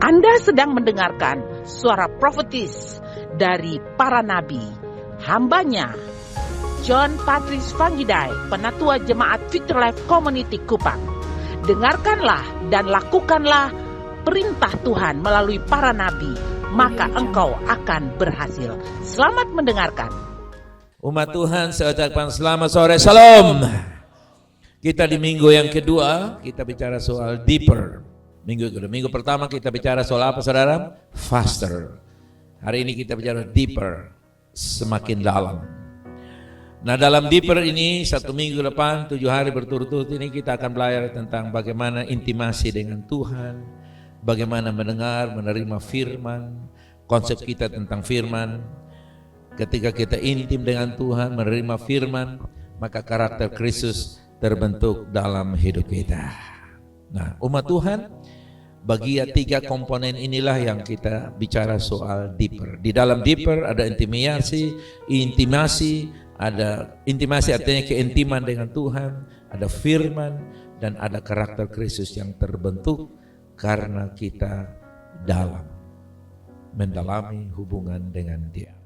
Anda sedang mendengarkan suara profetis dari para nabi, hambanya John Patrice Vanggidai, Penatua Jemaat Future Life Community Kupang. Dengarkanlah dan lakukanlah perintah Tuhan melalui para nabi, maka engkau akan berhasil. Selamat mendengarkan. Umat Tuhan, saya ucapkan selamat sore, shalom. Kita di minggu yang kedua, kita bicara soal deeper. Minggu pertama kita bicara soal apa, saudara? Faster. Hari ini kita bicara deeper, semakin dalam. Nah, dalam deeper ini, 1 minggu depan, 7 hari berturut-turut ini kita akan belajar tentang bagaimana intimasi dengan Tuhan, bagaimana mendengar, menerima firman, konsep kita tentang firman. Ketika kita intim dengan Tuhan, menerima firman, maka karakter Kristus terbentuk dalam hidup kita. Nah, umat Tuhan, bagian 3 komponen inilah yang kita bicara soal deeper. Di dalam deeper ada intimasi artinya keintiman dengan Tuhan, ada firman, dan ada karakter Kristus yang terbentuk karena kita mendalami hubungan dengan Dia.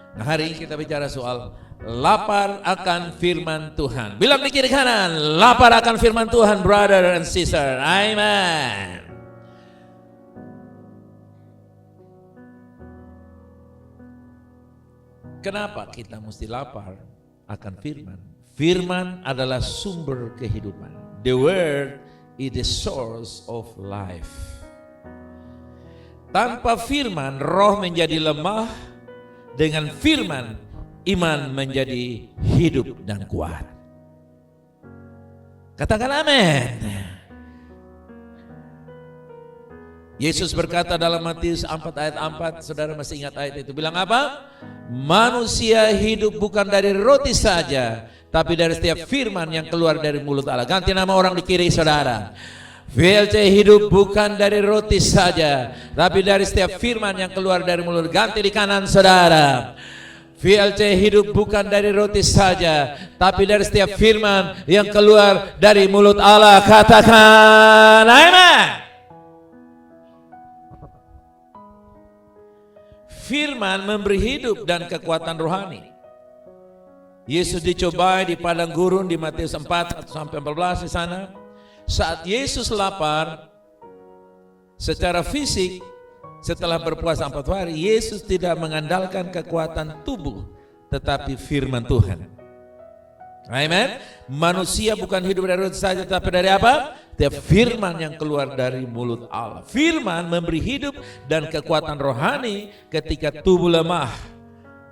Nah, hari ini kita bicara soal lapar akan firman Tuhan. Bilang di kiri kanan, lapar akan firman Tuhan, brother and sister. Amen. Kenapa kita mesti lapar akan firman? Firman adalah sumber kehidupan. The word is the source of life. Tanpa firman, roh menjadi lemah. Dengan firman, iman menjadi hidup dan kuat. Katakan amin. Yesus berkata dalam Matius 4 ayat 4, saudara masih ingat ayat itu, bilang apa? Manusia hidup bukan dari roti saja, tapi dari setiap firman yang keluar dari mulut Allah. Ganti nama orang di kiri saudara. VLC hidup bukan dari roti saja, tapi dari setiap firman yang keluar dari mulut. Ganti di kanan saudara. VLC hidup bukan dari roti saja, tapi dari setiap firman yang keluar dari mulut Allah. Katakan amin. Firman memberi hidup dan kekuatan rohani. Yesus dicobai di padang gurun di Matius 4 sampai 14 di sana. Saat Yesus lapar secara fisik, setelah berpuasa 40 hari, Yesus tidak mengandalkan kekuatan tubuh, tetapi firman Tuhan. Amen. Manusia bukan hidup dari roti saja, tapi dari apa? Tiap firman yang keluar dari mulut Allah. Firman memberi hidup dan kekuatan rohani ketika tubuh lemah,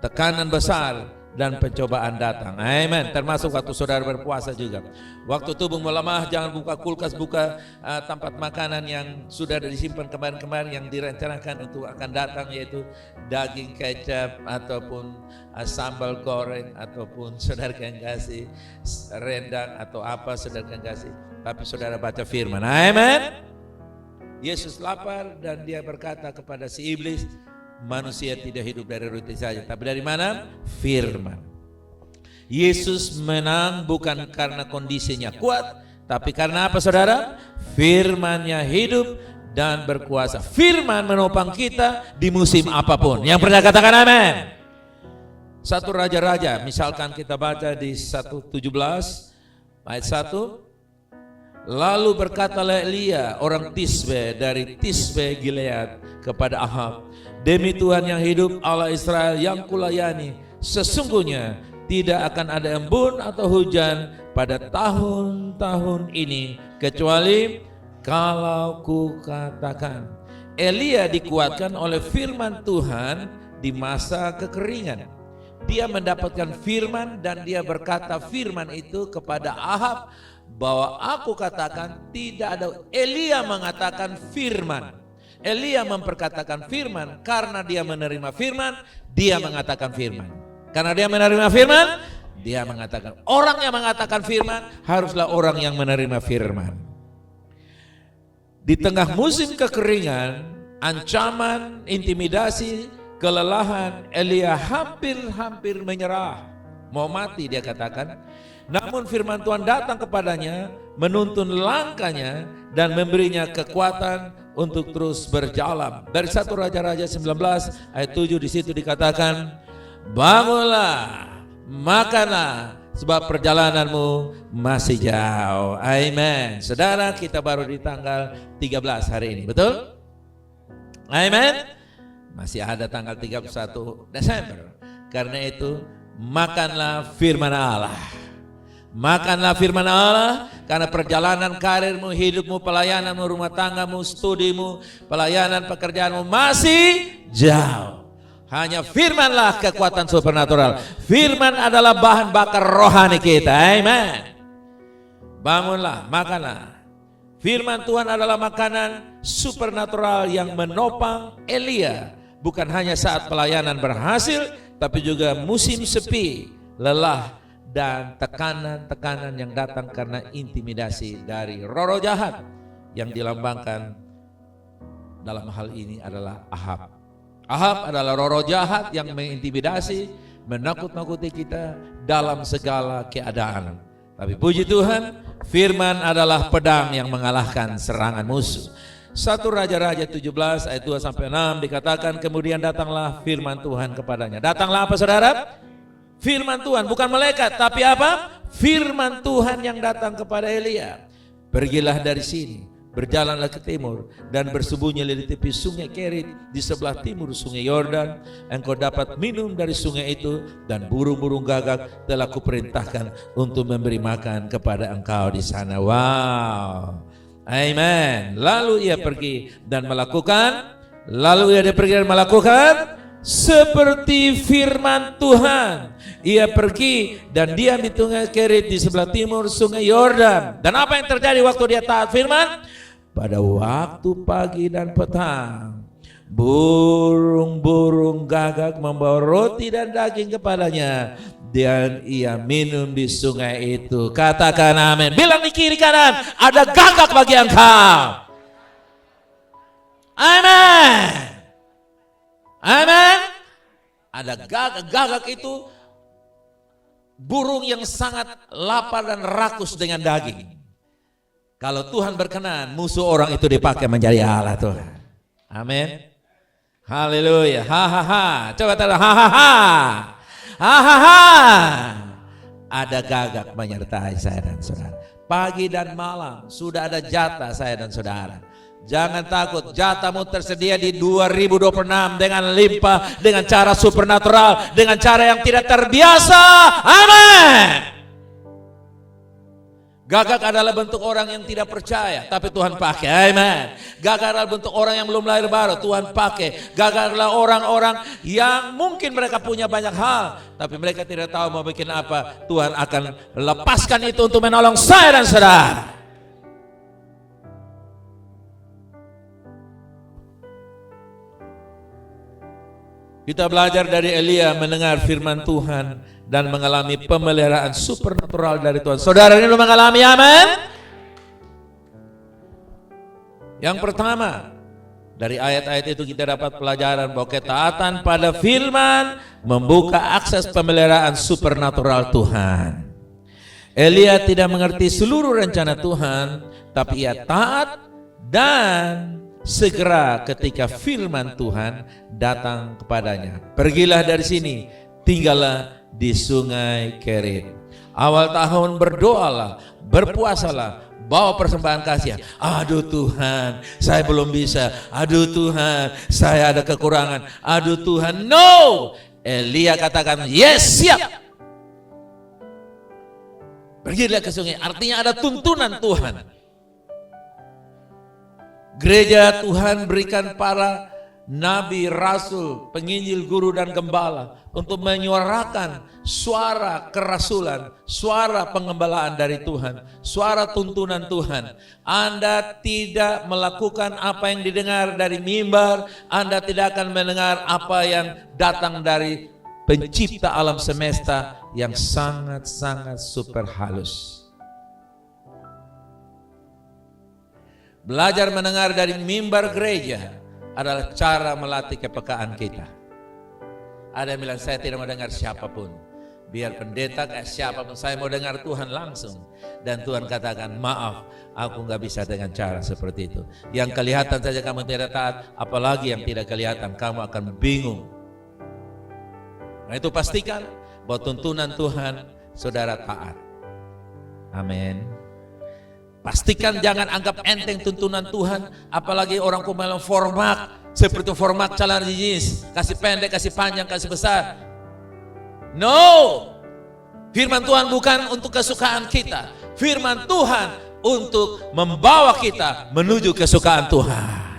tekanan besar, dan pencobaan datang. Amen. Termasuk waktu saudara berpuasa juga. Waktu tubuh melemah, jangan buka kulkas, buka tempat makanan yang sudah disimpan kemarin-kemarin yang direncanakan untuk akan datang, yaitu daging kecap ataupun sambal goreng ataupun saudara yang kasih rendang atau apa saudara yang kasih. Tapi saudara baca firman. Amen. Yesus lapar dan dia berkata kepada si iblis, manusia tidak hidup dari roti saja, tapi dari mana? Firman. Yesus menang bukan karena kondisinya kuat, tapi karena apa saudara? Firman-Nya hidup dan berkuasa. Firman menopang kita di musim apapun. Yang percaya katakan amin. 1 Raja-Raja, misalkan kita baca di 1:17 ayat 1. Lalu berkatalah Elia orang Tisbe dari Tisbe Gilead kepada Ahab, demi Tuhan yang hidup, Allah Israel yang kulayani, sesungguhnya tidak akan ada embun atau hujan pada tahun-tahun ini kecuali kalau ku katakan. Elia dikuatkan oleh firman Tuhan di masa kekeringan. Dia mendapatkan firman dan dia berkata firman itu kepada Ahab bahwa aku katakan tidak ada. Elia mengatakan firman. Elia memperkatakan firman karena dia menerima firman, dia mengatakan firman. Karena dia menerima firman, dia mengatakan. Orang yang mengatakan firman haruslah orang yang menerima firman. Di tengah musim kekeringan, ancaman, intimidasi, kelelahan, Elia hampir menyerah. Mau mati dia katakan. Namun firman Tuhan datang kepadanya, menuntun langkahnya dan memberinya kekuatan untuk terus berjalan. Dari 1 Raja-Raja 19 ayat 7 di situ dikatakan, bangunlah, makanlah, sebab perjalananmu masih jauh. Amin. Saudara, kita baru di tanggal 13 hari ini, betul? Amin. Masih ada tanggal 31 Desember. Karena itu, makanlah firman Allah. Makanlah firman Allah, karena perjalanan karirmu, hidupmu, pelayananmu, rumah tanggamu, studimu, pelayanan pekerjaanmu masih jauh. Hanya firmanlah kekuatan supernatural. Firman adalah bahan bakar rohani kita. Amen. Bangunlah, makanlah. Firman Tuhan adalah makanan supernatural yang menopang Elia. Bukan hanya saat pelayanan berhasil, tapi juga musim sepi, lelah, dan tekanan-tekanan yang datang karena intimidasi dari roh-roh jahat yang dilambangkan dalam hal ini adalah Ahab. Ahab adalah roh-roh jahat yang mengintimidasi, menakut-nakuti kita dalam segala keadaan. Tapi puji Tuhan, firman adalah pedang yang mengalahkan serangan musuh. 1 Raja-Raja 17 ayat 2-6 dikatakan, kemudian datanglah firman Tuhan kepadanya. Datanglah apa saudara? Firman Tuhan, bukan malaikat, tapi apa? Firman Tuhan yang datang kepada Elia. Pergilah dari sini, berjalanlah ke timur, dan bersembunyilah di tepi sungai Kerit, di sebelah timur sungai Yordan. Engkau dapat minum dari sungai itu, dan burung-burung gagak telah kuperintahkan untuk memberi makan kepada engkau di sana. Wow, amen. Lalu ia pergi dan melakukan, seperti firman Tuhan. Ia pergi dan diam di sungai Kerit di sebelah timur sungai Yordan. Dan apa yang terjadi waktu dia taat firman? Pada waktu pagi dan petang, burung-burung gagak membawa roti dan daging kepadanya, dan ia minum di sungai itu. Katakan amin. Bilang di kiri kanan, ada gagak bagi engkau. Amin. Amin. Ada gagak itu burung yang sangat lapar dan rakus dengan daging. Kalau Tuhan berkenan, musuh orang itu dipakai menjadi Allah Tuhan. Amin. Haleluya. Hahaha. Coba tanda hahaha. Hahaha. Ada gagak menyertai saya dan saudara. Pagi dan malam sudah ada jatah saya dan saudara. Jangan takut, jatahmu tersedia di 2026 dengan limpah, dengan cara supernatural, dengan cara yang tidak terbiasa. Amin. Gagak adalah bentuk orang yang tidak percaya, tapi Tuhan pakai. Amin. Gagak adalah bentuk orang yang belum lahir baru, Tuhan pakai. Gagak adalah orang-orang yang mungkin mereka punya banyak hal, tapi mereka tidak tahu mau bikin apa. Tuhan akan lepaskan itu untuk menolong saya dan saudara. Kita belajar dari Elia mendengar firman Tuhan dan mengalami pemeliharaan supernatural dari Tuhan. Saudara ini belum mengalami, amin? Yang pertama, dari ayat-ayat itu kita dapat pelajaran bahwa ketaatan pada firman membuka akses pemeliharaan supernatural Tuhan. Elia tidak mengerti seluruh rencana Tuhan, tapi ia taat dan segera ketika firman Tuhan datang kepadanya. Pergilah dari sini, tinggallah di sungai Kerit. Awal tahun berdoalah, berpuasalah, bawa persembahan kasih. Aduh Tuhan, saya belum bisa. Aduh Tuhan, saya ada kekurangan. Aduh Tuhan, no. Elia katakan, yes, siap. Pergilah ke sungai, artinya ada tuntunan Tuhan. Gereja Tuhan berikan para nabi, rasul, penginjil, guru, dan gembala untuk menyuarakan suara kerasulan, suara pengembalaan dari Tuhan, suara tuntunan Tuhan. Anda tidak melakukan apa yang didengar dari mimbar, Anda tidak akan mendengar apa yang datang dari pencipta alam semesta yang sangat-sangat super halus. Belajar mendengar dari mimbar gereja adalah cara melatih kepekaan kita. Ada yang bilang, saya tidak mendengar siapapun. Biar pendeta kayak siapapun, saya mau dengar Tuhan langsung. Dan Tuhan katakan, maaf, aku nggak bisa dengan cara seperti itu. Yang kelihatan saja kamu tidak taat, apalagi yang tidak kelihatan, kamu akan bingung. Nah itu pastikan bahwa tuntunan Tuhan saudara taat. Amin. Pastikan jangan anggap enteng tuntunan Tuhan, apalagi orang pemain format, seperti format celana jeans, kasih pendek, kasih panjang, kasih besar. No, firman Tuhan bukan untuk kesukaan kita. Firman Tuhan untuk membawa kita menuju kesukaan Tuhan.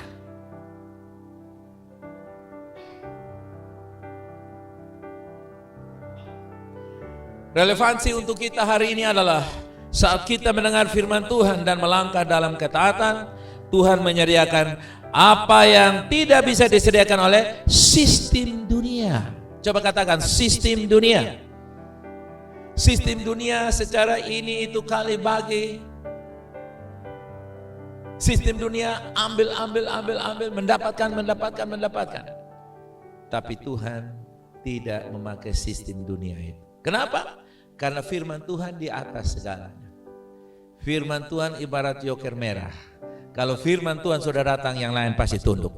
Relevansi untuk kita hari ini adalah saat kita mendengar firman Tuhan dan melangkah dalam ketaatan, Tuhan menyediakan apa yang tidak bisa disediakan oleh sistem dunia. Coba katakan sistem dunia. Sistem dunia secara ini itu kali bagi. Sistem dunia ambil, mendapatkan. Tapi Tuhan tidak memakai sistem dunia itu. Kenapa? Karena firman Tuhan di atas segalanya. Firman Tuhan ibarat joker merah. Kalau firman Tuhan sudah datang, yang lain pasti tunduk.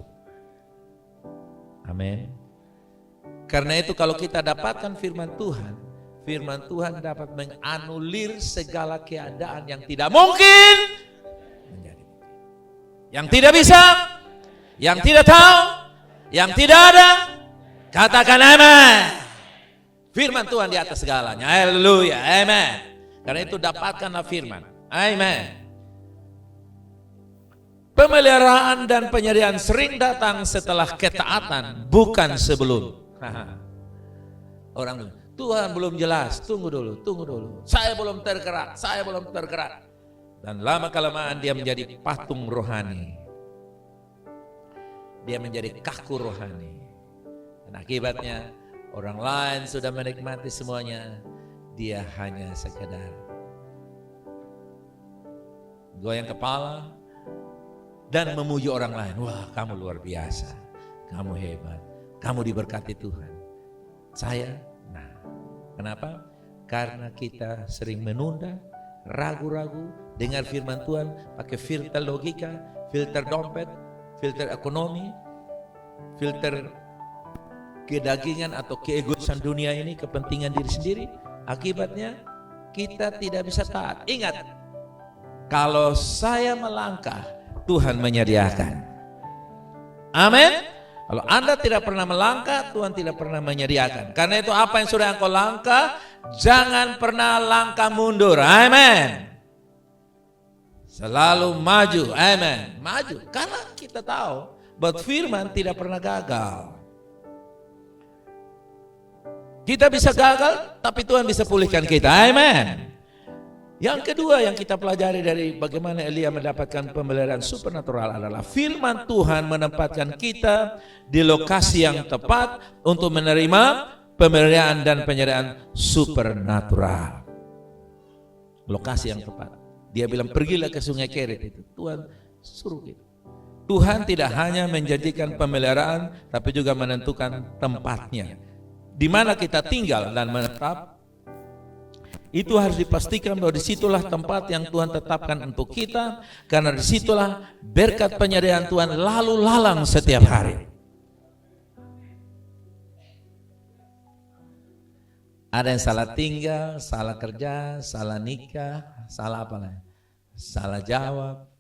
Amin. Karena itu kalau kita dapatkan firman Tuhan dapat menganulir segala keadaan yang tidak mungkin menjadi mungkin. Yang tidak bisa, yang tidak tahu, yang tidak ada, katakan amin. Firman Tuhan di atas segalanya. Haleluya, amin. Karena itu dapatkanlah firman. Amin. Pemeliharaan dan penyediaan sering datang setelah ketaatan, bukan sebelum. Orang bilang, Tuhan belum jelas, tunggu dulu. Saya belum tergerak. Dan lama-kelamaan dia menjadi patung rohani. Dia menjadi kaku rohani. Dan akibatnya orang lain sudah menikmati semuanya, dia hanya sekedar goyang kepala dan memuji orang lain. Wah, kamu luar biasa, kamu hebat, kamu diberkati Tuhan. Saya, kenapa? Karena kita sering menunda, ragu-ragu, dengar firman Tuhan, pakai filter logika, filter dompet, filter ekonomi, filter kedagingan atau keegoisan dunia ini, kepentingan diri sendiri. Akibatnya kita tidak bisa taat. Ingat, kalau saya melangkah, Tuhan menyediakan. Amin. Kalau Anda tidak pernah melangkah, Tuhan tidak pernah menyediakan. Karena itu apa yang sudah engkau langkah, jangan pernah langkah mundur. Amin. Selalu maju. Amin. Maju. Karena kita tahu bahwa firman tidak pernah gagal. Kita bisa gagal, tapi Tuhan bisa pulihkan kita. Amin. Yang kedua yang kita pelajari dari bagaimana Elia mendapatkan pemeliharaan supernatural adalah firman Tuhan menempatkan kita di lokasi yang tepat untuk menerima pemeliharaan dan penyertaan supernatural. Lokasi yang tepat. Dia bilang pergilah ke sungai Kerit itu. Tuhan suruh kita. Tuhan tidak hanya menjanjikan pemeliharaan, tapi juga menentukan tempatnya. Di mana kita tinggal dan menetap. Itu harus dipastikan bahwa disitulah tempat yang Tuhan tetapkan untuk kita, karena disitulah berkat penyediaan Tuhan lalu lalang setiap hari. Ada yang salah tinggal, salah kerja, salah nikah, salah apa lagi? Salah jawab,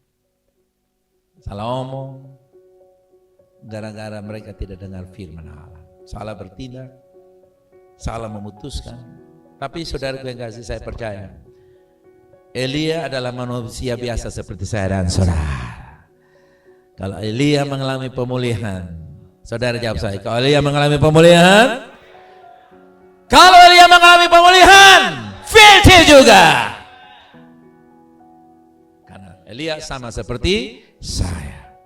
salah omong, gara-gara mereka tidak dengar firman Allah. Salah bertindak, salah memutuskan. Tapi saudaraku yang kasih, saya percaya Elia adalah manusia biasa seperti saya dan saudara. Kalau Elia mengalami pemulihan, saudara jawab saya, kalau Elia mengalami pemulihan, Filti juga. Karena Elia sama seperti saya.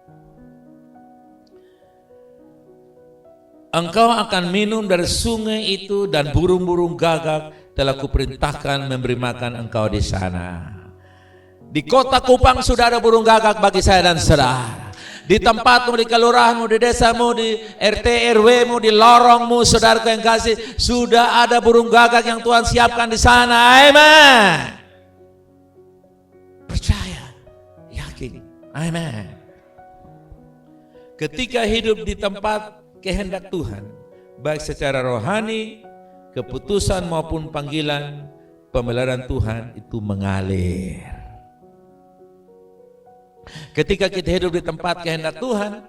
Engkau akan minum dari sungai itu dan burung-burung gagak telah kuperintahkan memberi makan engkau di sana. Di kota Kupang sudah ada burung gagak bagi saya dan saudara. Di tempatmu, di kelurahanmu, di desamu, di RT RW-mu, di lorongmu, saudaraku yang kasih, sudah ada burung gagak yang Tuhan siapkan di sana. Amen. Percaya, yakin. Amen. Ketika hidup di tempat kehendak Tuhan, baik secara rohani, keputusan maupun panggilan, pemeliharaan Tuhan itu mengalir. Ketika kita hidup di tempat kehendak Tuhan,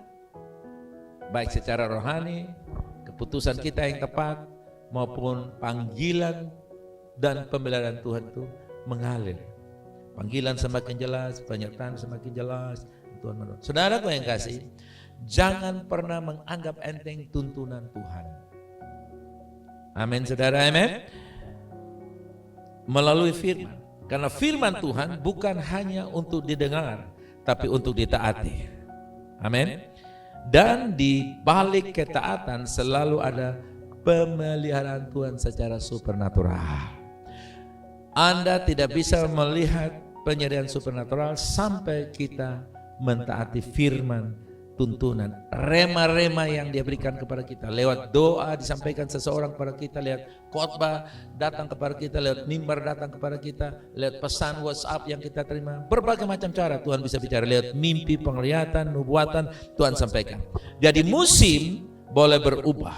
baik secara rohani, keputusan kita yang tepat, maupun panggilan dan pemeliharaan Tuhan itu mengalir. Panggilan semakin jelas, penyertaan semakin jelas. Tuhan menolong. Saudaraku yang kasih, jangan pernah menganggap enteng tuntunan Tuhan. Amin, saudara, amin. Melalui firman. Karena firman Tuhan bukan hanya untuk didengar, tapi untuk ditaati. Amin. Dan di balik ketaatan selalu ada pemeliharaan Tuhan secara supernatural. Anda tidak bisa melihat penyediaan supernatural sampai kita mentaati firman, tuntunan, rema-rema yang dia berikan kepada kita. Lewat doa disampaikan seseorang kepada kita, lewat khotbah datang kepada kita, lewat mimbar datang kepada kita, lewat pesan WhatsApp yang kita terima. Berbagai macam cara Tuhan bisa bicara, lewat mimpi, penglihatan, nubuatan Tuhan sampaikan. Jadi musim boleh berubah,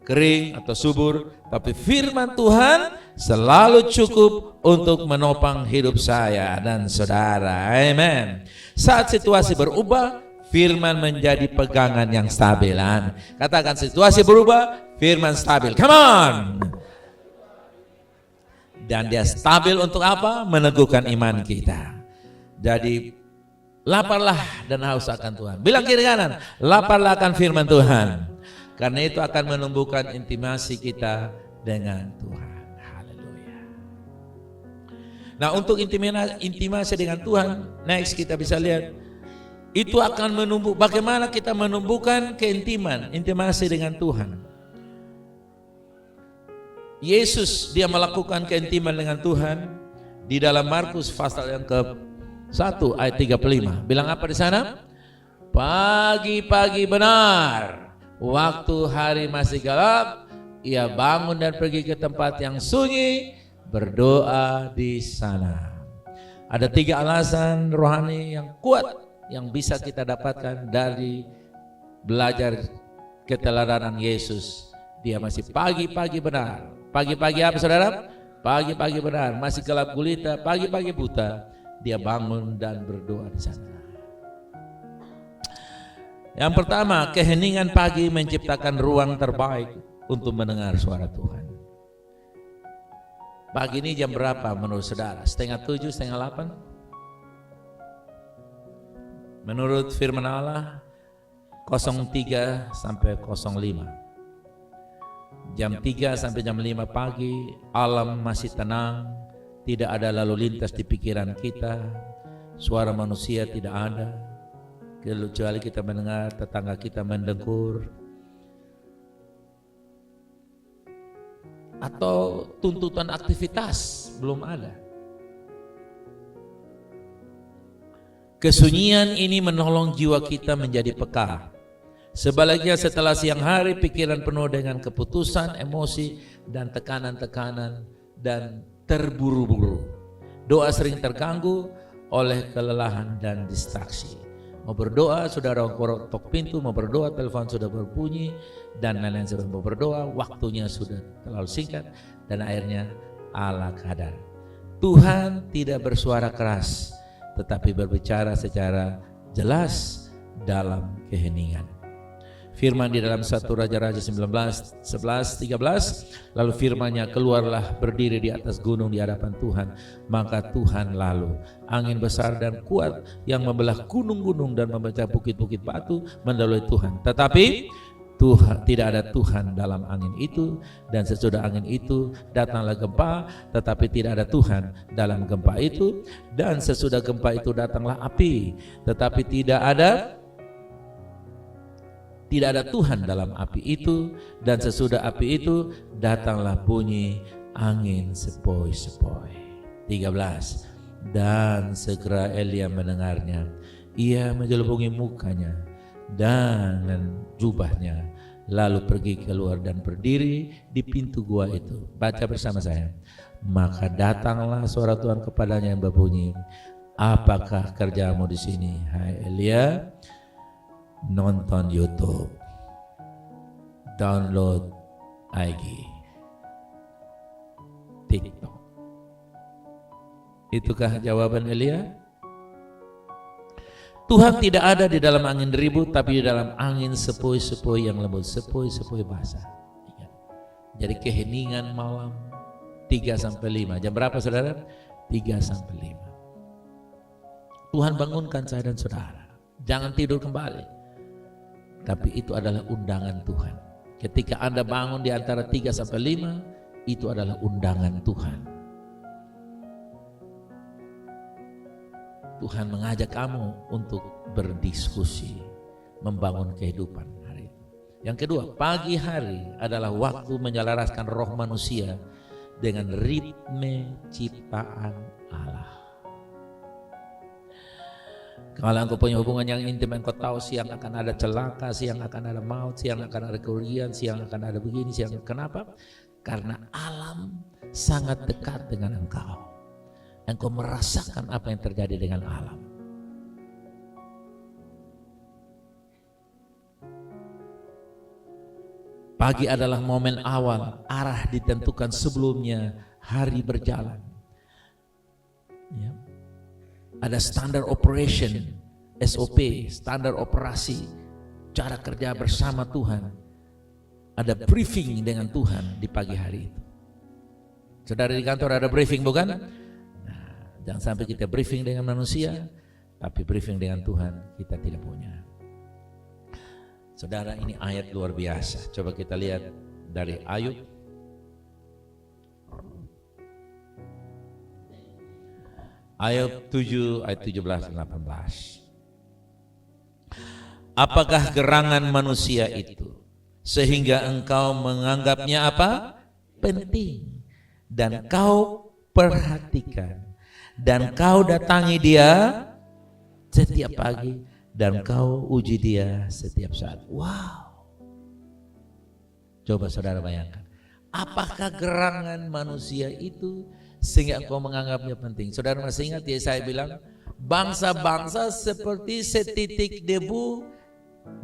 kering atau subur, tapi firman Tuhan selalu cukup untuk menopang hidup saya dan saudara. Amen. Saat situasi berubah, firman menjadi pegangan yang stabil. Katakan, situasi berubah, firman stabil. Come on. Dan dia stabil untuk apa? Meneguhkan iman kita. Jadi laparlah dan haus akan Tuhan. Bilang kiri kanan, laparlah akan firman Tuhan. Karena itu akan menumbuhkan intimasi kita dengan Tuhan. Haleluya. Nah, untuk intimasi dengan Tuhan, next kita bisa lihat, itu akan menumbuh, bagaimana kita menumbuhkan intimasi dengan Tuhan. Yesus dia melakukan keintiman dengan Tuhan di dalam Markus pasal yang ke-1 ayat 35. Bilang apa di sana? Pagi-pagi benar, waktu hari masih gelap, ia bangun dan pergi ke tempat yang sunyi, berdoa di sana. Ada 3 alasan rohani yang kuat yang bisa kita dapatkan dari belajar keteladanan Yesus. Dia masih pagi-pagi benar. Pagi-pagi apa, saudara? Pagi-pagi benar, masih gelap gulita, pagi-pagi buta, dia bangun dan berdoa di sana. Yang pertama, keheningan pagi menciptakan ruang terbaik untuk mendengar suara Tuhan. Pagi ini jam berapa menurut saudara? 6:30, 7:30? Menurut firman Allah 03 sampai 05. Jam 3 sampai jam 5 pagi alam masih tenang, tidak ada lalu lintas di pikiran kita, suara manusia tidak ada, kecuali kita mendengar tetangga kita mendengkur atau tuntutan aktivitas belum ada. Kesunyian ini menolong jiwa kita menjadi peka. Sebaliknya setelah siang hari pikiran penuh dengan keputusan, emosi, dan tekanan-tekanan dan terburu-buru. Doa sering terganggu oleh kelelahan dan distraksi. Mau berdoa sudah ada orang ketok pintu, mau berdoa telepon sudah berbunyi, dan lain-lain sudah mau berdoa, waktunya sudah terlalu singkat, dan akhirnya ala kadar. Tuhan tidak bersuara keras, tetapi berbicara secara jelas dalam keheningan. Firman di dalam 1 Raja-Raja 19:11-13, lalu firman-Nya, keluarlah berdiri di atas gunung di hadapan Tuhan, maka Tuhan lalu angin besar dan kuat yang membelah gunung-gunung dan memecah bukit-bukit batu mendahului Tuhan. Tetapi Tuhan, tidak ada Tuhan dalam angin itu, dan sesudah angin itu datanglah gempa, tetapi tidak ada Tuhan dalam gempa itu, dan sesudah gempa itu datanglah api, tetapi tidak ada Tuhan dalam api itu, dan sesudah api itu datanglah bunyi angin sepoi-sepoi. 13. Dan segera Elia mendengarnya, ia menjelubungi mukanya dengan jubahnya, lalu pergi keluar dan berdiri di pintu gua itu. Baca bersama saya. Maka datanglah suara Tuhan kepadanya yang berbunyi, apakah kerjamu di sini, hai Elia? Nonton YouTube, download IG, TikTok. Itukah jawaban Elia? Tuhan tidak ada di dalam angin ribut, tapi di dalam angin sepoi-sepoi yang lembut, sepoi-sepoi basah. Jadi keheningan malam 3-5. Jam berapa saudara? 3-5. Tuhan bangunkan saya dan saudara. Jangan tidur kembali. Tapi itu adalah undangan Tuhan. Ketika Anda bangun di antara 3-5, itu adalah undangan Tuhan. Tuhan mengajak kamu untuk berdiskusi, membangun kehidupan hari itu. Yang kedua, pagi hari adalah waktu menyelaraskan roh manusia dengan ritme ciptaan Allah. Kalau engkau punya hubungan yang intim, engkau tahu siang akan ada celaka, siang akan ada maut, siang akan ada kerugian, siang akan ada begini, siang. Kenapa? Karena alam sangat dekat dengan engkau. Engkau merasakan apa yang terjadi dengan alam. Pagi adalah momen awal, arah ditentukan sebelumnya hari berjalan. Ya. Ada standar operation, SOP, standar operasi, cara kerja bersama Tuhan. Ada briefing dengan Tuhan di pagi hari itu. Saudara di kantor ada briefing bukan? Nah, jangan sampai kita briefing dengan manusia, tapi briefing dengan Tuhan kita tidak punya. Saudara, ini ayat luar biasa. Coba kita lihat dari Ayub. Ayub 7 ayat 17 dan 18. Apakah gerangan manusia itu sehingga engkau menganggapnya apa? Penting. Dan kau perhatikan. Dan kau datangi dia setiap pagi. Dan kau uji dia setiap saat. Wow. Coba saudara bayangkan. Apakah gerangan manusia itu sehingga engkau menganggapnya penting? Saudara masih ingat ya, saya bilang bangsa-bangsa seperti setitik debu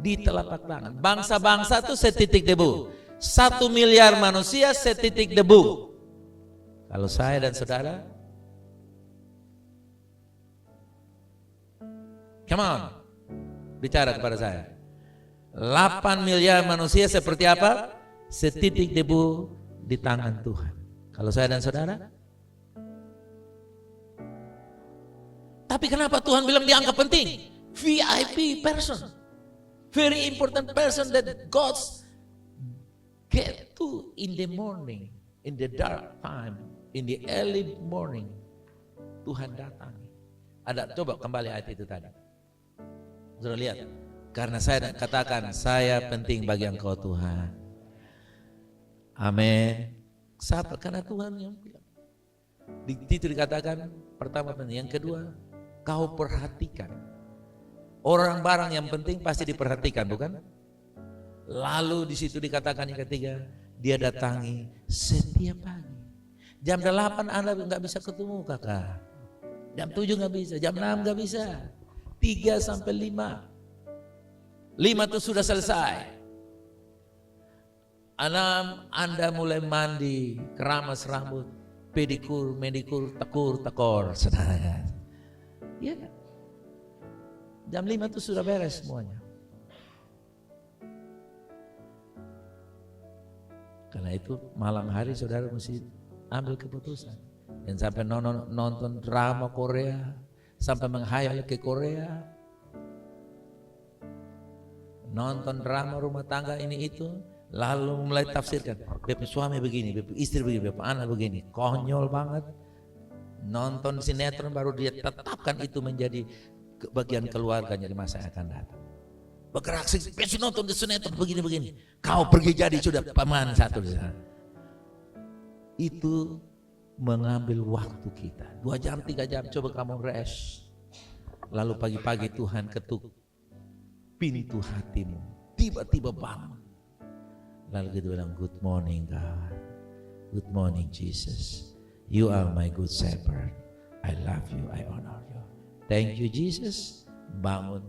di telapak tangan. Bangsa-bangsa itu setitik debu. 1 miliar manusia setitik debu. Kalau saya dan saudara, come on, bicara kepada saya. 8 miliar manusia seperti apa? Setitik debu di tangan Tuhan. Kalau saya dan saudara, tapi kenapa Tuhan bilang dianggap penting? VIP person, very important person that God get to in the morning, in the dark time, in the early morning. Tuhan datang. Ada, coba kembali ayat itu tadi. Sudah lihat? Karena saya katakan saya penting bagi engkau Tuhan. Amin. Siapa? Karena Tuhan yang bilang. Di situ dikatakan pertama penting, yang kedua kau perhatikan. Orang barang yang penting pasti diperhatikan, bukan? Lalu di situ dikatakan yang ketiga, dia datangi setiap pagi. Jam 8 Anda nggak bisa ketemu kakak. Jam 7 nggak bisa, jam 6 nggak bisa. 3-5. 5 itu sudah selesai. 6 Anda mulai mandi, keramas rambut, pedikur, medikur, tekur, tekor, saudara. Ya, jam 5 itu sudah beres semuanya. Karena itu malam hari saudara mesti ambil keputusan. Dan sampai nonton drama Korea, sampai menghayal ke Korea, nonton drama rumah tangga ini itu, lalu mulai tafsirkan. Beb suami begini, beb istri begini, beb anak begini, konyol banget. Nonton sinetron baru dia tetapkan itu menjadi bagian keluarganya di masa yang akan datang. Bergerak sih, nonton di sinetron begini-begini. Kau pergi jadi sudah paman satu di sana. Itu mengambil waktu kita 2 jam 3 jam. Coba kamu rest. Lalu pagi-pagi Tuhan ketuk pintu hatimu tiba-tiba bangun. Lalu kita bilang, good morning God, good morning Jesus, you are my good shepherd, I love you, I honor you. Thank you Jesus. Bangun,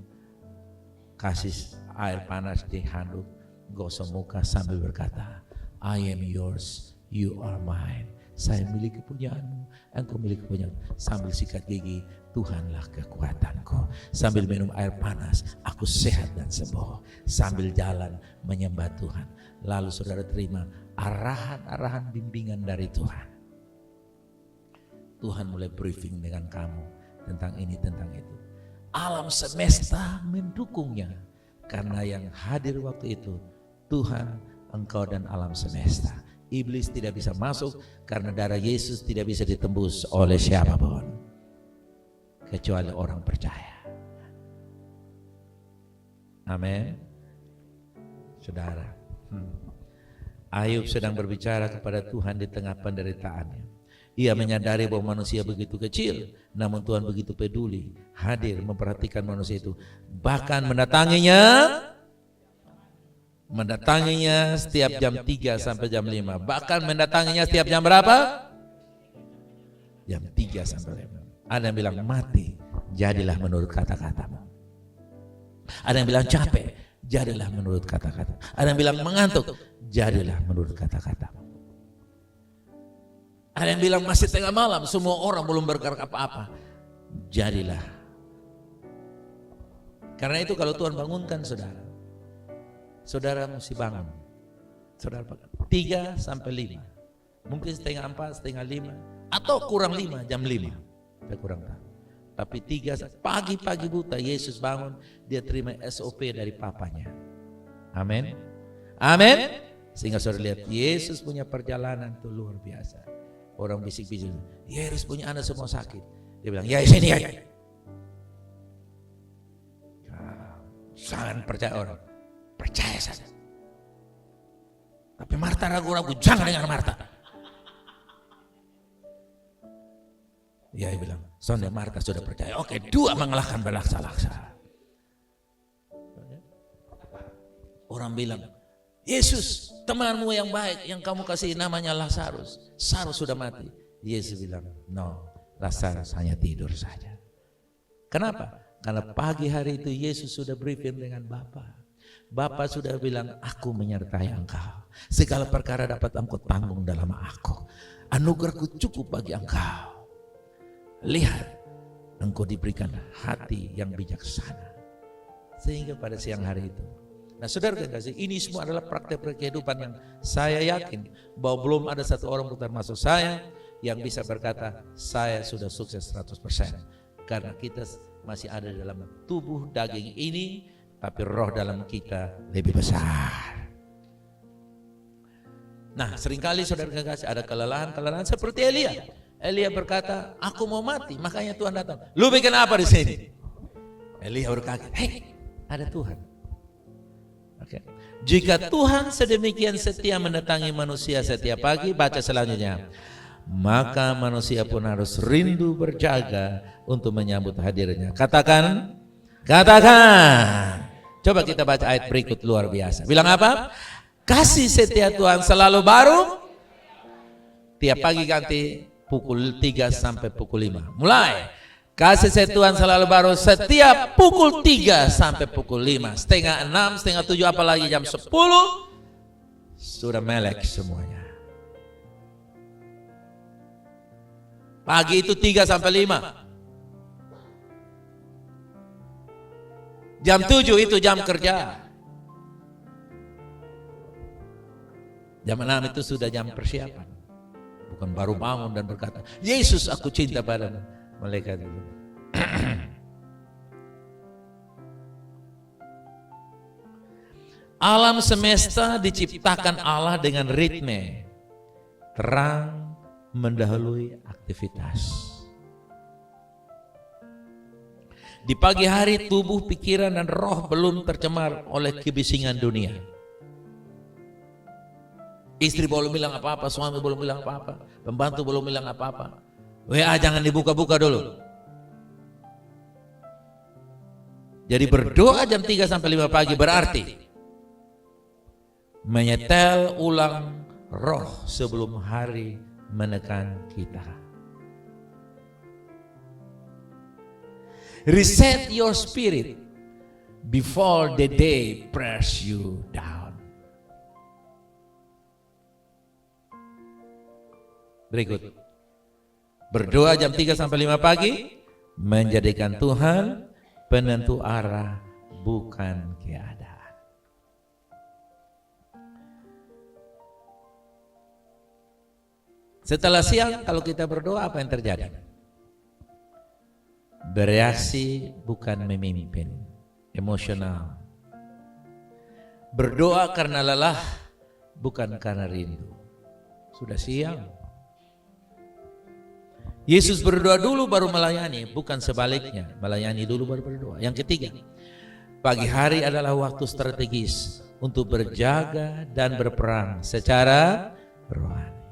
kasih air panas di handuk, gosok muka sambil berkata, I am yours, you are mine. Saya milik kepunyaanmu, engkau milik kepunyaanmu. Sambil sikat gigi, Tuhanlah kekuatanku. Sambil minum air panas, aku sehat dan sembuh. Sambil jalan menyembah Tuhan. Lalu saudara terima arahan-arahan bimbingan dari Tuhan. Tuhan mulai briefing dengan kamu tentang ini, tentang itu. Alam semesta mendukungnya. Karena yang hadir waktu itu Tuhan, engkau dan alam semesta. Iblis tidak bisa masuk karena darah Yesus tidak bisa ditembus oleh siapapun kecuali orang percaya. Amin. Saudara, Ayub sedang berbicara kepada Tuhan di tengah penderitaannya. Ia menyadari bahwa manusia begitu kecil, namun Tuhan begitu peduli, hadir memperhatikan manusia itu, bahkan mendatanginya setiap jam 3 sampai jam 5. Bahkan mendatanginya setiap jam berapa? Jam 3 sampai 5. Ada yang bilang mati, jadilah menurut kata-katamu. Ada yang bilang capek, jadilah menurut kata-kata. Ada yang bilang mengantuk, jadilah menurut kata-katamu. Ada yang bilang masih tengah malam, semua orang belum bergerak apa-apa, jadilah. Karena itu kalau Tuhan bangunkan saudara, saudara mesti bangun. Saudara 3 sampai 5. Mungkin setengah 4, setengah 5, atau kurang 5, jam 5. Saya kurang tahu. Tapi 3 pagi-pagi buta Yesus bangun, dia terima SOP dari papanya. Amin. Amin. Sehingga saudara lihat Yesus punya perjalanan itu luar biasa. Orang bisik-bisik, Yesus punya anak semua sakit. Dia bilang, ya sini ya. Jangan percaya orang. Percaya saja. Tapi Marta ragu-ragu, jangan dengan Marta. Ya, dia bilang, soalnya Marta sudah percaya. Oke, 2 mengalahkan berlaksa-laksa. Orang bilang, Yesus, temanmu yang baik, yang kamu kasih namanya Lazarus. Lazarus sudah mati. Yesus bilang, no, Lazarus hanya tidur saja. Kenapa? Karena pagi hari itu Yesus sudah briefing dengan Bapa. Bapa sudah bilang, aku menyertai engkau. Segala perkara dapat engkau tanggung dalam aku. Anugerahku cukup bagi engkau. Lihat, engkau diberikan hati yang bijaksana. Sehingga pada siang hari itu, nah saudara kasih, ini semua adalah praktek kehidupan yang saya yakin bahwa belum ada satu orang termasuk saya yang bisa berkata saya sudah sukses 100%. Karena kita masih ada dalam tubuh daging ini, tapi roh dalam kita lebih besar. Nah seringkali saudara kasih ada kelelahan seperti Elia. Elia berkata, aku mau mati, makanya Tuhan datang. Lu bikin apa di sini? Elia berkata, hei, ada Tuhan. Okay. Jika Tuhan sedemikian setia mendatangi manusia setiap pagi, baca selanjutnya, maka manusia pun harus rindu berjaga untuk menyambut hadirnya. Katakan. Coba kita baca ayat berikut, luar biasa. Bilang apa? Kasih setia Tuhan selalu baru. Tiap pagi ganti pukul 3 sampai pukul 5. Mulai. Kasih setia Tuhan selalu baru setiap pukul 3 sampai pukul 5. Setengah 6, setengah 7, apalagi jam 10 sudah melek semuanya. Pagi itu 3 sampai 5. Jam 7 itu jam kerja. Jam 6 itu sudah jam persiapan. Bukan baru bangun dan berkata, Yesus aku cinta padamu. Malaikat itu. Alam semesta diciptakan Allah dengan ritme. Terang mendahului aktivitas. Di pagi hari tubuh, pikiran dan roh belum tercemar oleh kebisingan dunia. Istri belum bilang apa-apa, suami belum bilang apa-apa, pembantu belum bilang apa-apa. WA jangan dibuka-buka dulu. Jadi berdoa jam 3 sampai 5 pagi berarti menyetel ulang roh sebelum hari menekan kita. Reset your spirit before the day press you down. Berikut. Berdoa jam 3 sampai 5 pagi menjadikan Tuhan penentu arah, bukan keadaan. Setelah siang kalau kita berdoa apa yang terjadi? Bereaksi bukan memimpin, emosional. Berdoa karena lelah bukan karena rindu. Sudah siang. Yesus berdoa dulu baru melayani, bukan sebaliknya. Melayani dulu baru berdoa. Yang ketiga, pagi hari adalah waktu strategis untuk berjaga dan berperang secara rohani.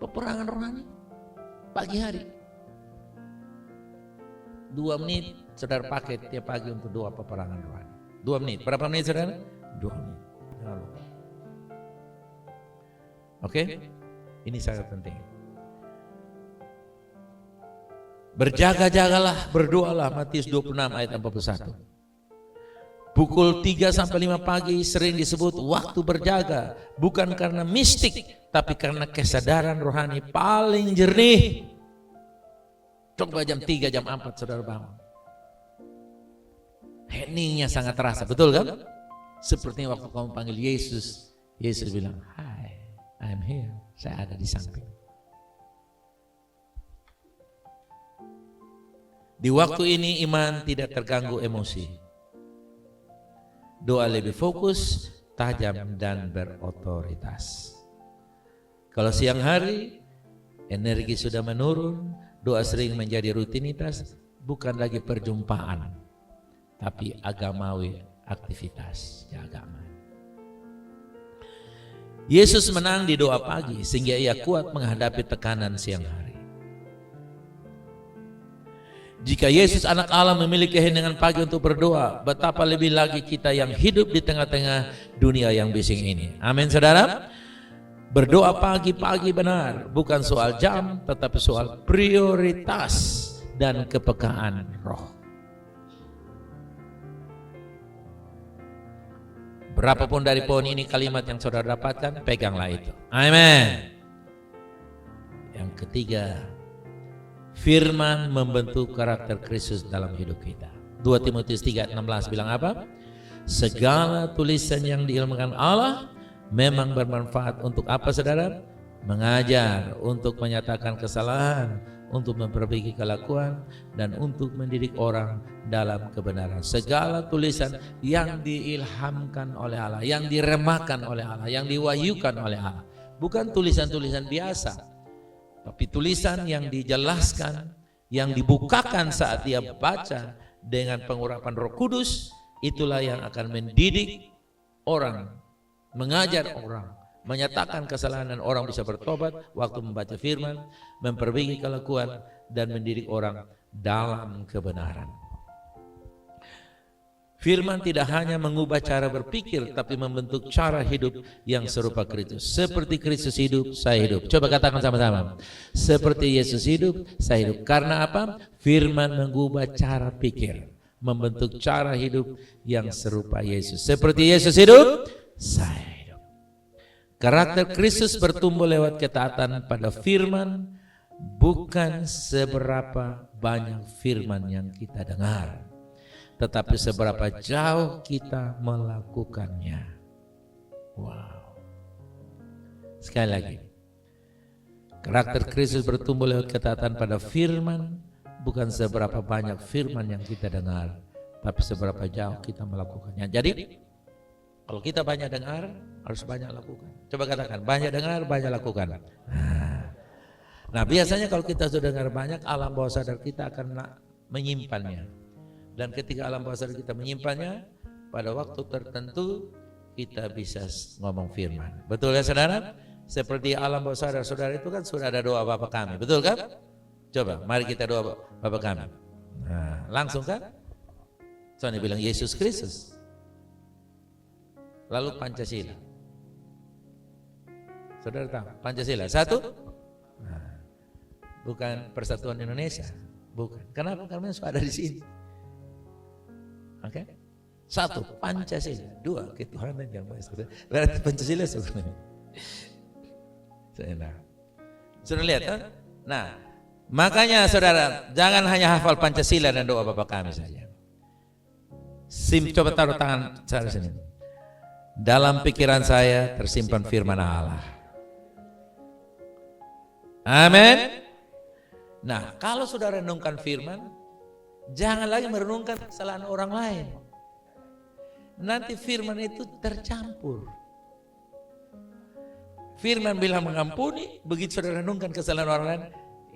Peperangan rohani pagi hari. 2 menit saudara pakai tiap pagi untuk doa peperangan rohani. 2 menit. Berapa menit saudara? 2 menit. Jangan lupa. Oke? Ini sangat penting. Berjaga-jagalah, berdoalah, Matius 26 ayat 41. Pukul 3 sampai 5 pagi sering disebut waktu berjaga, bukan karena mistik, tapi karena kesadaran rohani paling jernih. Coba jam 3, jam 4 saudara bangun. Heningnya sangat terasa, betul kan? Seperti waktu kamu panggil Yesus, Yesus bilang, "Hi, I'm here." Saya ada di samping. Di waktu ini iman tidak terganggu emosi. Doa lebih fokus, tajam dan berotoritas. Kalau siang hari energi sudah menurun, doa sering menjadi rutinitas, bukan lagi perjumpaan, tapi agamawi aktivitas agama. Yesus menang di doa pagi sehingga ia kuat menghadapi tekanan siang hari. Jika Yesus anak Allah memiliki kehendak pagi untuk berdoa, betapa lebih lagi kita yang hidup di tengah-tengah dunia yang bising ini. Amin saudara. Berdoa pagi-pagi benar, bukan soal jam, tetapi soal prioritas dan kepekaan roh. Berapapun dari pohon ini kalimat yang saudara dapatkan, peganglah itu. Amin. Yang ketiga, firman membentuk karakter Kristus dalam hidup kita. 2 Timotius 3:16 bilang apa? Segala tulisan yang diilmukan Allah memang bermanfaat untuk apa saudara? Mengajar, untuk menyatakan kesalahan, untuk memperbaiki kelakuan, dan untuk mendidik orang dalam kebenaran. Segala tulisan yang diilhamkan oleh Allah, yang diremahkan oleh Allah, yang diwahyukan oleh Allah. Bukan tulisan-tulisan biasa, tapi tulisan yang dijelaskan, yang dibukakan saat dia baca dengan pengurapan Roh Kudus, itulah yang akan mendidik orang, mengajar orang, menyatakan kesalahan dan orang bisa bertobat waktu membaca firman, memperbaiki kelakuan dan mendidik orang dalam kebenaran. Firman tidak hanya mengubah cara berpikir, tapi membentuk cara hidup yang serupa Kristus. Seperti Kristus hidup, saya hidup. Coba katakan sama-sama. Seperti Yesus hidup, saya hidup. Karena apa? Firman mengubah cara pikir, membentuk cara hidup yang serupa Yesus. Seperti Yesus hidup, saya hidup. Karakter Kristus bertumbuh lewat ketaatan pada firman, bukan seberapa banyak firman yang kita dengar, tetapi seberapa jauh kita melakukannya. Wow. Sekali lagi, karakter Kristus bertumbuh lewat ketaatan pada firman, bukan seberapa banyak firman yang kita dengar, tapi seberapa jauh kita melakukannya. Jadi, kalau kita banyak dengar, harus banyak lakukan. Coba katakan, banyak dengar, banyak lakukan. Nah, biasanya kalau kita sudah dengar banyak, alam bawah sadar kita akan menyimpannya. Dan ketika alam bawah sadar kita menyimpannya, pada waktu tertentu kita bisa ngomong firman. Betul ya saudara? Seperti alam bawah sadar saudara itu kan sudah ada doa Bapa kami, betul kan? Coba mari kita doa Bapa kami. Nah, langsung kan? Soalnya bilang Yesus Kristus. Lalu Pancasila. Saudara tahu Pancasila satu? Nah, bukan Persatuan Indonesia, bukan. Kenapa? Karena sudah ada di sini. Oke? Satu, Pancasila. Dua, ketuhanan yang Maha Esa. Berarti Pancasila sebenarnya. Sudah lihat kan? Nah, makanya saudara jangan hanya hafal Pancasila dan doa Bapa Kami saja. Coba taruh tangan saya sini. Dalam pikiran saya tersimpan firman Allah. Amin. Nah, kalau sudah renungkan firman, jangan lagi merenungkan kesalahan orang lain. Nanti firman itu tercampur. Firman bilang mengampuni, begitu saudara renungkan kesalahan orang lain,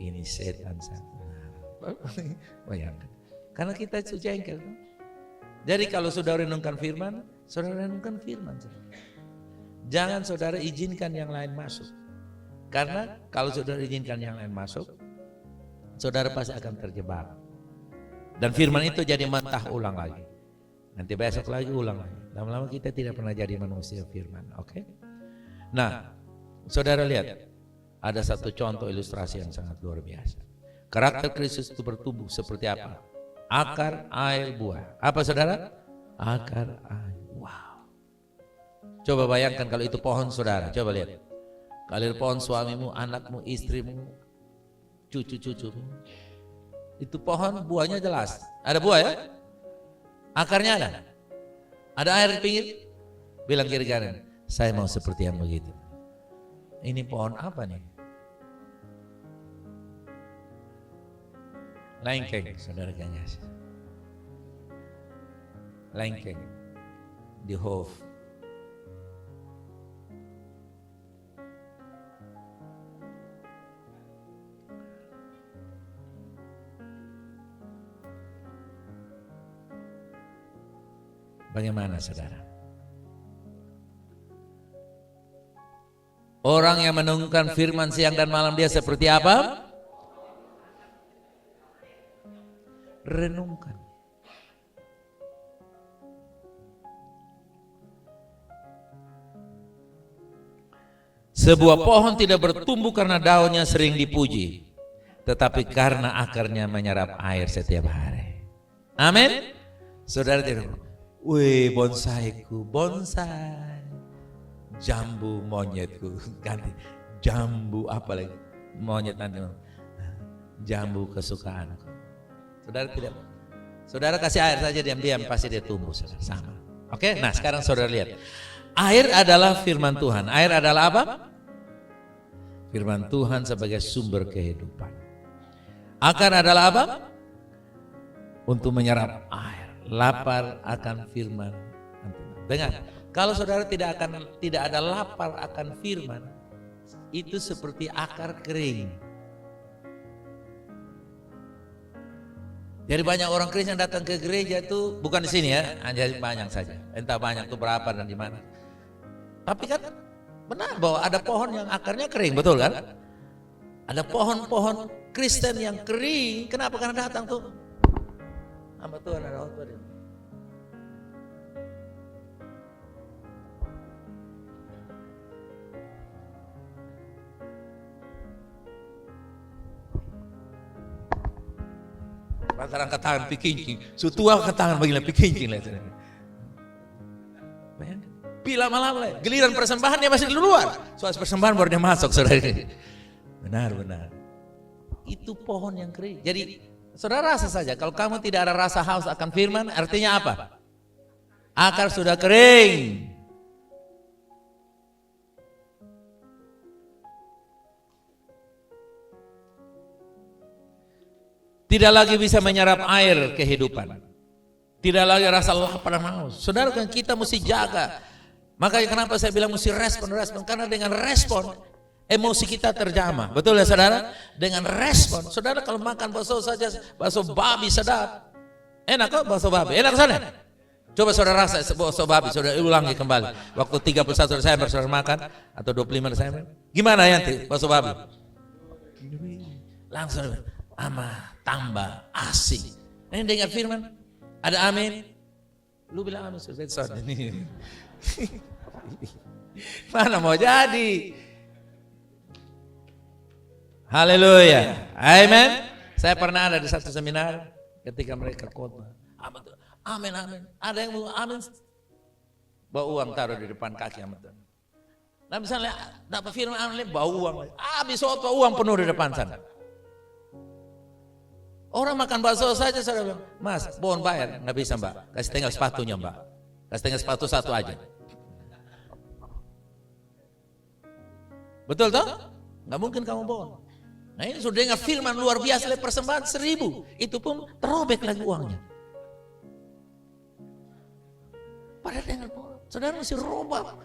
ini setan bayangkan. Karena kita itu jengkel. Jadi kalau saudara renungkan firman, saudara renungkan firman. Jangan saudara izinkan yang lain masuk. Karena kalau saudara izinkan yang lain masuk, saudara pasti akan terjebak. Dan firman itu jadi mentah ulang lagi. Nanti besok lagi ulang lagi. Lama-lama kita tidak pernah jadi manusia firman. Oke? Nah, saudara lihat. Ada satu contoh ilustrasi yang sangat luar biasa. Karakter Kristus itu bertumbuh seperti apa? Akar, air, buah. Apa saudara? Akar, air. Wow. Coba bayangkan kalau itu pohon saudara. Coba lihat. Kalau pohon suamimu, anakmu, istrimu, cucu-cucumu. Itu pohon buahnya jelas. Ada buah ya? Akarnya ada. Ada air di pinggir? Bilang kiri kanan. Saya mau seperti yang begitu. Ini pohon apa nih? Lengkeng, saudara Kanyas. Lengkeng. Di Hof. Bagaimana saudara? Orang yang menunggukan firman siang dan malam dia seperti apa? Renungkan. Sebuah pohon tidak bertumbuh karena daunnya sering dipuji, tetapi karena akarnya menyerap air setiap hari. Amin. Saudara tidak, wih bonsaiku, bonsai, jambu monyetku, ganti jambu apa lagi, monyet nanti, jambu kesukaanku. Saudara tidak, saudara kasih air saja diam-diam pasti dia tumbuh sama. Oke, nah sekarang saudara lihat, air adalah firman Tuhan. Air adalah apa? Firman Tuhan sebagai sumber kehidupan. Akar adalah apa? Untuk menyerap air. Lapar akan firman. Dengar, kalau saudara tidak ada lapar akan firman, itu seperti akar kering. Jadi banyak orang Kristen datang ke gereja itu bukan di sini ya, hanya banyak saja. Entah banyak itu berapa dan di mana. Tapi kan benar bahwa ada pohon yang akarnya kering, betul kan? Ada pohon-pohon Kristen yang kering. Kenapa? Karena datang tuh hamba Tuhan ada khotbah dia. Lantaran angkat tangan pikincing, sutua angkat tangan bagilah pikincing lah. Bayangkan, lama-lama lah, giliran persembahan dia masih di luar. Soal persembahan baru dia masuk, saudara. Benar. Itu pohon yang kering. Jadi saudara rasa saja, kalau kamu tidak ada rasa haus akan firman, artinya apa? Akar sudah kering. Tidak lagi bisa menyerap air kehidupan. Tidak lagi rasa lapar dan haus. Saudara kan kita mesti jaga. Makanya kenapa saya bilang mesti respon. Karena dengan respon emosi kita terjamah. Betul ya saudara? Dengan respon. Saudara kalau makan bakso saja, bakso babi sedap. Enak kok bakso babi? Enak sana? Coba saudara rasa bakso babi, saudara ulangi kembali. Waktu 31 Desember saudara makan, atau 25 Desember. Gimana ya nanti bakso babi? Langsung tambah asik. Ini dengar firman. Ada amin? Lu bilang amin, Benson. Mana mau jadi? Haleluya. Amin. Saya pernah ada di satu seminar ketika mereka khotbah. Amin, amin. Ada yang mau amin. Bawa uang taruh di depan kaki amin. Nah misalnya dapat firman amin, bawa uang. Habis khotbah uang penuh di depan sana. Orang makan bakso saja saya bilang, Mas, mohon bayar. Nggak bisa Mbak, kasih tinggal sepatunya Mbak. Kasih tinggal sepatu satu aja. Betul toh? Nggak mungkin kamu bohong. Nah ini sudah dengar firman luar biasa, persembahan 1.000. Itu pun terobek lagi uangnya. Pada dengar, saudara mesti robah.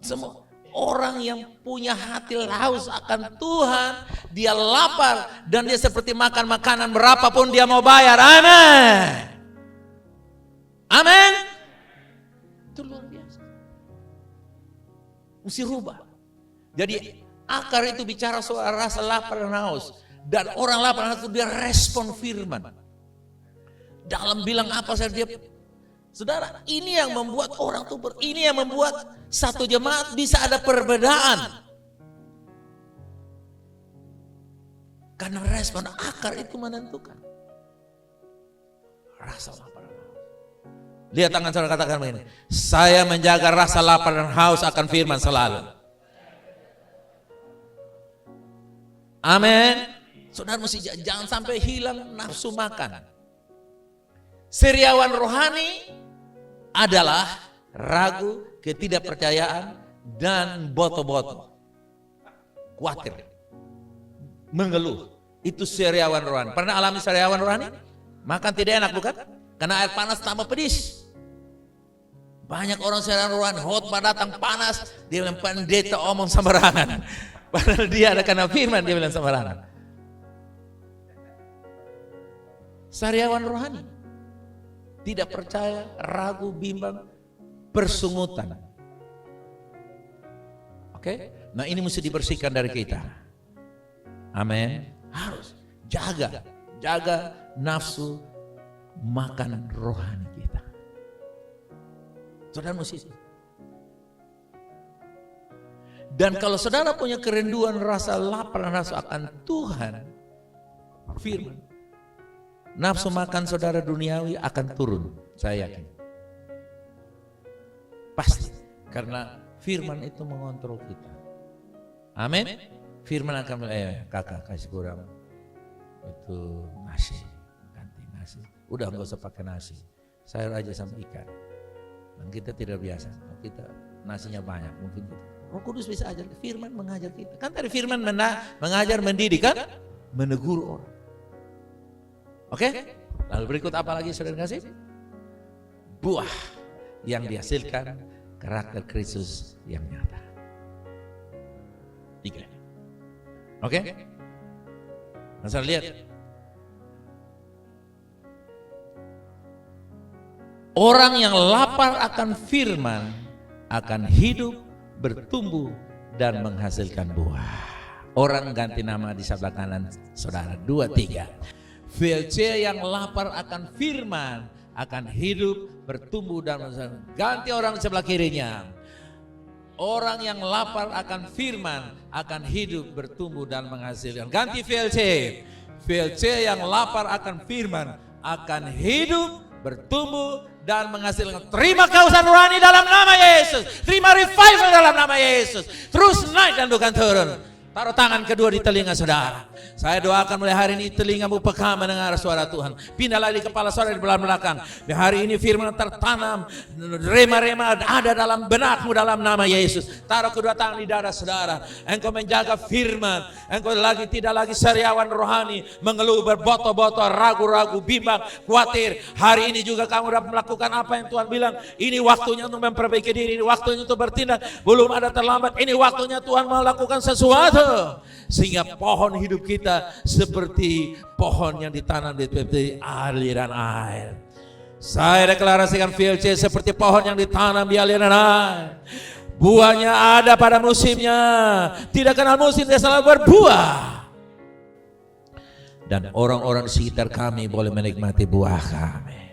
Semua orang yang punya hati haus akan Tuhan, dia lapar dan dia seperti makan makanan berapapun dia mau bayar. Amin. Amin. Itu luar biasa. Mesti rubah. Jadi akar itu bicara soal rasa lapar dan haus. Dan orang lapar dan haus itu dia respon firman. Dalam bilang apa saja dia. Saudara, ini yang membuat orang tuh ini yang membuat satu jemaat bisa ada perbedaan. Karena respon akar itu menentukan. Rasa lapar dan haus. Lihat tangan saudara, katakan begini. Saya menjaga rasa lapar dan haus akan firman selalu. Amin. Saudara mesti jangan sampai hilang nafsu makan. Seriawan rohani adalah ragu, ketidakpercayaan, dan boto-boto. Khawatir, mengeluh. Itu seriawan rohani. Pernah alami seriawan rohani? Makan tidak enak bukan? Karena air panas tambah pedis. Banyak orang seriawan rohani, khotbah datang panas, dia bilang pendeta omong sembarangan. Padahal dia ada karena firman dia bilang sembarangan. Seriawan rohani. Tidak percaya, ragu, bimbang, persungutan. Oke? Nah ini mesti dibersihkan dari kita. Amin. Harus jaga nafsu makan rohani kita. Saudara mesti. Dan kalau saudara punya kerinduan rasa lapar dan rasa akan Tuhan, firman, nafsu makan saudara duniawi akan turun, saya yakin. Pasti, karena firman itu mengontrol kita. Amin. Firman akan kakak kasih kurang itu nasi, ganti nasi. Udah nggak usah pakai nasi, sayur aja sama ikan. Dan kita tidak biasa, kita nasinya banyak mungkin gitu. Roh Kudus bisa ajar, firman mengajar kita. Kan tadi firman mengajar, mendidik kan, menegur orang. Oke? Lalu berikut apa lagi saudara kasih? Buah yang dihasilkan karakter Kristus yang nyata. 3. Oke? Nah, saya lihat. Orang yang lapar akan firman akan hidup, bertumbuh, dan menghasilkan buah. Orang ganti nama di sebelah kanan saudara. 2, 3. VLC yang lapar akan firman akan hidup, bertumbuh, dan menghasilkan. Ganti orang di sebelah kirinya. Orang yang lapar akan firman akan hidup, bertumbuh, dan menghasilkan. Ganti VLC. VLC yang lapar akan firman akan hidup, bertumbuh, dan menghasilkan. Terima kausan rohani dalam nama Yesus. Terima revival dalam nama Yesus. Terus naik dan bukan turun. Taruh tangan kedua di telinga saudara. Saya doakan mulai hari ini telingamu peka mendengar suara Tuhan. Pindahlah di kepala saudara di belakang. Di hari ini firman tertanam. Rema-rema ada dalam benakmu dalam nama Yesus. Taruh kedua tangan di dada saudara. Engkau menjaga firman. Engkau tidak lagi seriawan rohani. Mengeluh, berboto-boto, ragu-ragu, bimbang, khawatir. Hari ini juga kamu dapat melakukan apa yang Tuhan bilang. Ini waktunya untuk memperbaiki diri. Ini waktunya untuk bertindak. Belum ada terlambat. Ini waktunya Tuhan melakukan sesuatu. Sehingga pohon hidup kita seperti pohon yang ditanam di tepi aliran air. Saya deklarasikan VLC seperti pohon yang ditanam di aliran air. Buahnya ada pada musimnya. Tidak kenal musim, dia selalu berbuah. Dan orang-orang di sekitar kami boleh menikmati buah kami.